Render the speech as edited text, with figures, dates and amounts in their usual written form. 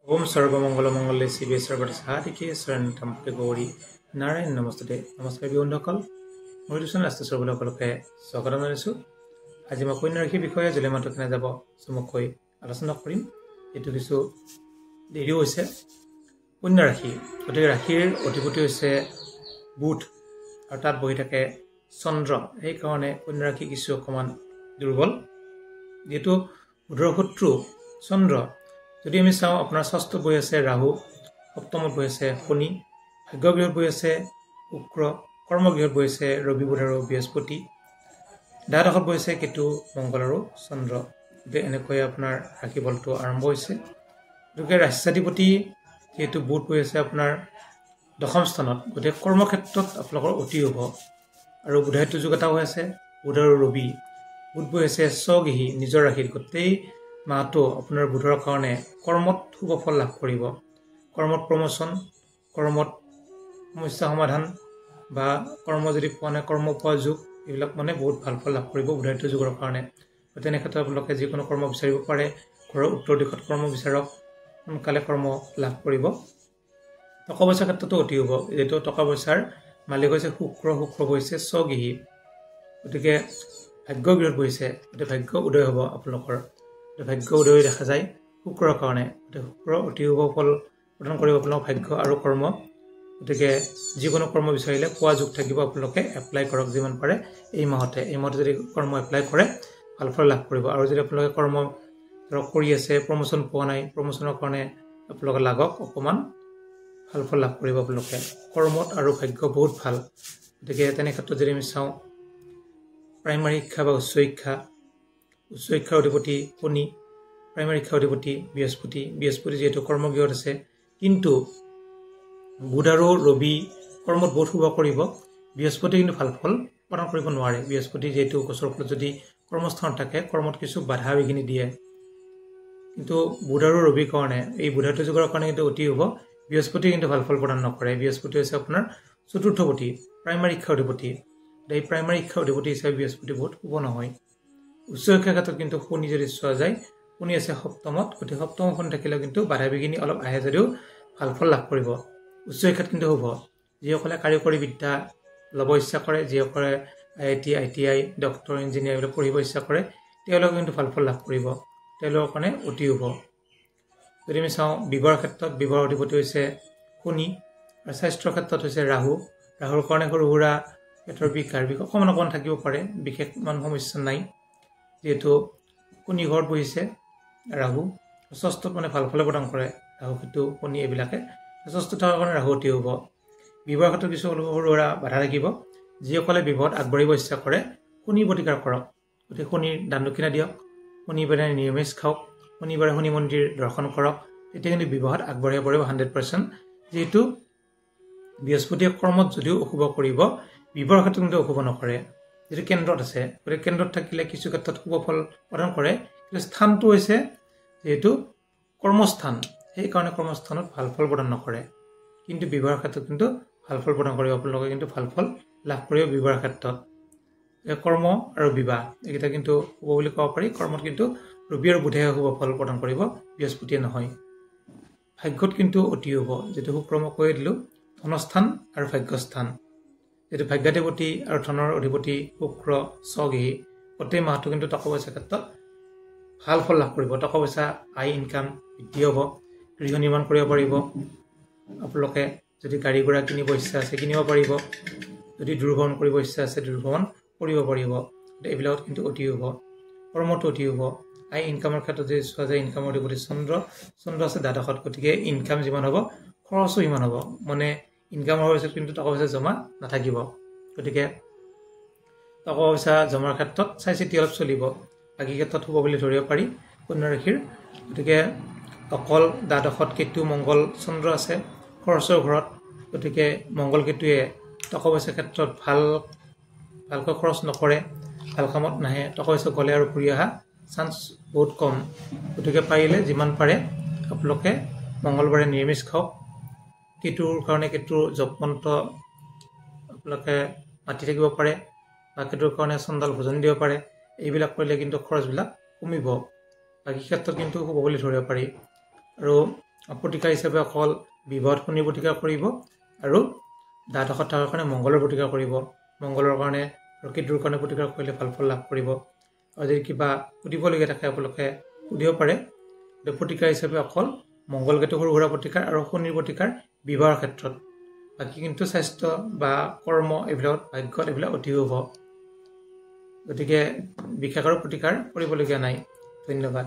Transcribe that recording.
ओम सर्वमंगल शिवे सर्वसाधिके शरणं गौरी नारायण नमस्ते नमस्कार बंधुসকল মই দুজন ৰাষ্ট্ৰীয় সকলোকে স্বাগত জনাইছো। আজি মই কন্যা ৰাশিৰ বিষয়ে জুলাই মাহটো কেনে যাব চমুকৈ আলোচনা কৰিম। এইটো কিছু দেৰি হৈছে। কন্যা ৰাশি গতিকে ৰাশিৰ অধিপতি হৈছে বুধ আৰু তাত বহি থাকে চন্দ্ৰ। সেইকাৰণে কন্যা ৰাশি কিছু অকণমান দুৰ্বল, যেহেতু বুধৰ শত্ৰু চন্দ্ৰ। যদি আমি চাওঁ আপোনাৰ ষষ্ঠ বহি আছে ৰাহু, সপ্তমত বহি আছে শনি, ভাগ্যগৃহত বহি আছে শুক্ৰ, কৰ্মগৃহত বহি আছে ৰবি বুধ আৰু বৃহস্পতি, দ্বাদশত বহি আছে কেতু মংগল আৰু চন্দ্ৰ। গতিকে এনেকৈ আপোনাৰ ৰাশি বলটো আৰম্ভ হৈছে। গতিকে ৰাষ্ট্ৰাধিপতি যিহেতু বুধ বহি আছে আপোনাৰ দশম স্থানত, গতিকে কৰ্মক্ষেত্ৰত আপোনালোকৰ অতি হ'ব। আৰু বুধায়িত্ব যুগ এটা হৈ আছে, বুধ আৰু ৰবি। বুধ বহি আছে স্বগৃহী নিজৰ ৰাশিত। গোটেই মাহটো আপোনাৰ বুধৰ কাৰণে কৰ্মত শুভ ফল লাভ কৰিব। কৰ্মত প্ৰমোচন, কৰ্মত সমস্যা সমাধান বা কৰ্ম যদি পোৱা নাই কৰ্ম পোৱা যুগ, এইবিলাক বহুত ভাল ফল লাভ কৰিব বুধায়িত্ব যুগৰ কাৰণে। তেনে ক্ষেত্ৰত আপোনালোকে যিকোনো কৰ্ম বিচাৰিব পাৰে। ঘৰৰ উত্তৰ দিশত কৰ্ম বিচাৰক, সোনকালে কৰ্ম লাভ কৰিব। টকা পইচাৰ ক্ষেত্ৰতো অতি হ'ব, যিহেতু টকা পইচাৰ মালিক হৈছে শুক্ৰ বহিছে স্বগৃহী। গতিকে ভাগ্যগৃহত বহিছে, গতিকে ভাগ্য উদয় হ'ব আপোনালোকৰ। ভাগ্য উদয় দেখা যায় শুক্ৰৰ কাৰণে। শুক্ৰ অতি শুভ ফল প্ৰদান কৰিব আপোনালোকৰ ভাগ্য আৰু কৰ্ম। গতিকে যিকোনো কৰ্ম বিচাৰিলে পোৱা যুগ থাকিব। আপোনালোকে এপ্লাই কৰক যিমান পাৰে এই মাহতে যদি কৰ্ম এপ্লাই কৰে ভাল ফল লাভ কৰিব। আৰু যদি আপোনালোকে কৰ্ম কৰি আছে, প্ৰমোচন পোৱা নাই, প্ৰমোচনৰ কাৰণে আপোনালোকে লাগক, অকণমান ভাল ফল লাভ কৰিব আপোনালোকে। কৰ্মত আৰু ভাগ্য বহুত ভাল। গতিকে তেনে ক্ষেত্ৰত যদি আমি চাওঁ প্ৰাইমাৰী শিক্ষা বা উচ্চ শিক্ষাৰ অধিপতি শনি, প্ৰাইমাৰী শিক্ষাৰ অধিপতি বৃহস্পতি যিহেতু কৰ্মগৃহত আছে, কিন্তু বুধ আৰু ৰবি কৰ্মত বহুত শুভ কৰিব। বৃহস্পতি কিন্তু ভাল ফল প্ৰদান কৰিব নোৱাৰে। বৃহস্পতি যিহেতু গোচৰ ফলত যদি কৰ্মস্থানত থাকে, কৰ্মত কিছু বাধা বিঘিনি দিয়ে। কিন্তু বুধ আৰু ৰবিৰ কাৰণে, এই বুধায়িত্ব যুগৰ কাৰণে কিন্তু অতি হ'ব। বৃহস্পতি কিন্তু ভাল ফল প্ৰদান নকৰে। বৃহস্পতি হৈছে আপোনাৰ চতুৰ্থপতি, প্ৰাইমাৰী শিক্ষাৰ অধিপতি। এই প্ৰাইমাৰী শিক্ষাৰ অধিপতি হিচাপে বৃহস্পতি বহুত শুভ নহয়। উচ্চ শিক্ষাৰ ক্ষেত্ৰত কিন্তু শনি যদি চোৱা যায়, শনি আছে সপ্তমত। গতিকে সপ্তম শনি থাকিলেও কিন্তু বাধা বিঘিনি অলপ আহে যদিও ভাল ফল লাভ কৰিব। উচ্চ শিক্ষাত কিন্তু শুভ। যিসকলে কাৰিকৰী বিদ্যা ল'ব ইচ্ছা কৰে, যিসকলে IIT, ডক্টৰ, ইঞ্জিনিয়াৰ এইবিলাক পঢ়িব ইচ্ছা কৰে, তেওঁলোকে কিন্তু ভাল ফল লাভ কৰিব। তেওঁলোকৰ কাৰণে অতি শুভ। যদি আমি চাওঁ বিবাহৰ ক্ষেত্ৰত, বিবাহৰ অধিপতি হৈছে শনি আৰু স্বাস্থ্যৰ ক্ষেত্ৰত হৈছে ৰাহুৰ কাৰণে সৰু সুৰা পেটৰ বিষ, গাৰ বিষ অকণমান থাকিব পাৰে, বিশেষ ইমান সমস্যা নাই। যিহেতু শনি ঘৰত বহিছে ৰাহু, ষষ্ঠত ভাল ফলে প্ৰদান কৰে ৰাহু, কেতু, শনি এইবিলাকে। ষষ্ঠ থকাৰ কাৰণে ৰাহু অতি হ'ব। বিবাহৰ ক্ষেত্ৰত কিছু সৰু সুৰা বাধা থাকিব। যিসকলে বিবাহত আগবাঢ়িব ইচ্ছা কৰে শনি প্ৰতিকাৰ কৰক। গতিকে শনিৰ দান দক্ষিণা দিয়ক, শনিবাৰে নিৰামিষ খাওক, শনিবাৰে শনি মন্দিৰ দৰ্শন কৰক, তেতিয়া কিন্তু বিবাহত আগবাঢ়িব পাৰিব 100%। যিহেতু বৃহস্পতিয়ে কৰ্মত যদিও অশুভ কৰিব, বিবাহৰ ক্ষেত্ৰত কিন্তু অশুভ নকৰে। যিটো কেন্দ্ৰত আছে, গতিকে কেন্দ্ৰত থাকিলে কিছু ক্ষেত্ৰত শুভ ফল প্ৰদান কৰে। কিন্তু স্থানটো হৈছে যিহেতু কৰ্মস্থান, সেইকাৰণে কৰ্মস্থানত ভাল ফল প্ৰদান নকৰে। কিন্তু বিবাহৰ ক্ষেত্ৰত কিন্তু ভাল ফল প্ৰদান কৰিব। আপোনালোকে কিন্তু ভাল ফল লাভ কৰিব বিবাহৰ ক্ষেত্ৰত। কৰ্ম আৰু বিবাহ এইকেইটা কিন্তু শুভ বুলি ক'ব পাৰি। কৰ্মত কিন্তু ৰবি আৰু বুধেহে শুভ ফল প্ৰদান কৰিব, বৃহস্পতিয়ে নহয়। ভাগ্যত কিন্তু অতি শুভ, যিটো শুক্ৰ মই কৈ দিলোঁ, ধনস্থান আৰু ভাগ্যস্থান। যিটো ভাগ্যাধিপতি আৰু ধনৰ অধিপতি শুক্ৰ স্বগৃহী, গোটেই মাহটো কিন্তু টকা পইচাৰ ক্ষেত্ৰত ভাল ফল লাভ কৰিব। টকা পইচা আয় ইনকাম বৃদ্ধি হ'ব। গৃহ নিৰ্মাণ কৰিব পাৰিব। আপোনালোকে যদি গাড়ী ঘোঁৰা কিনিব ইচ্ছা আছে কিনিব পাৰিব। যদি দূৰভ্ৰমণ কৰিব ইচ্ছা আছে দূৰভ্ৰমণ কৰিব পাৰিব। এইবিলাকত কিন্তু অতি শুভ। কৰ্মটো অতি শুভ। আয় ইনকামৰ ক্ষেত্ৰত যদি চোৱা যায়, ইনকামৰ অধিপতি চন্দ্ৰ আছে দ্বাদশত। গতিকে ইনকাম যিমান হ'ব খৰচো সিমান হ'ব। ইনকামৰ পিছত কিন্তু টকা পইচা জমা নাথাকিব। গতিকে টকা পইচা জমাৰ ক্ষেত্ৰত চাই চিতি অলপ চলিব। বাকী ক্ষেত্ৰত শুভ বুলি ধৰিব পাৰি কন্যা ৰাশিৰ। গতিকে অকল দ্বাদশত কেতু মংগল চন্দ্ৰ আছে খৰচৰ ঘৰত। গতিকে মংগল কেতুৱে টকা পইচাৰ ক্ষেত্ৰত ভালকৈ খৰচ নকৰে, ভাল কামত নাহে। টকা পইচা গ'লে আৰু ঘূৰি অহা চান্স বহুত কম। গতিকে পাৰিলে যিমান পাৰে আপোনালোকে মংগলবাৰে নিৰামিষ খাওক। কেতুৰ কাৰণে কেতুৰ জপ মন্ত্ৰ আপোনালোকে মাতি থাকিব পাৰে, বা কেতুৰ কাৰণে চণ্ডাল ভোজন দিব পাৰে। এইবিলাক কৰিলে কিন্তু খৰচবিলাক কমিব। বাকী ক্ষেত্ৰত কিন্তু শুভ বুলি ধৰিব পাৰি। আৰু প্ৰতিকাৰ হিচাপে অকল বিবাহত শনিৰ প্ৰতিকাৰ কৰিব আৰু দ্বাদশ তাৰৰ কাৰণে মংগলৰ প্ৰতিকাৰ কৰিব। মংগলৰ কাৰণে আৰু কেতুৰ কাৰণে প্ৰতিকাৰ কৰিলে ভাল ফল লাভ কৰিব। আৰু যদি কিবা সুধিবলগীয়া থাকে আপোনালোকে সুধিব পাৰে। প্ৰতিকাৰ হিচাপে অকল মংগল কেতু সৰু সুৰা প্ৰতিকাৰ আৰু শনিৰ প্ৰতিকাৰ বিবাহৰ ক্ষেত্ৰত। বাকী কিন্তু স্বাস্থ্য বা কৰ্ম এইবিলাক ভাগ্যত এইবিলাক অতি শুভ। গতিকে বিশেষ আৰু প্ৰতিকাৰ কৰিবলগীয়া নাই। ধন্যবাদ।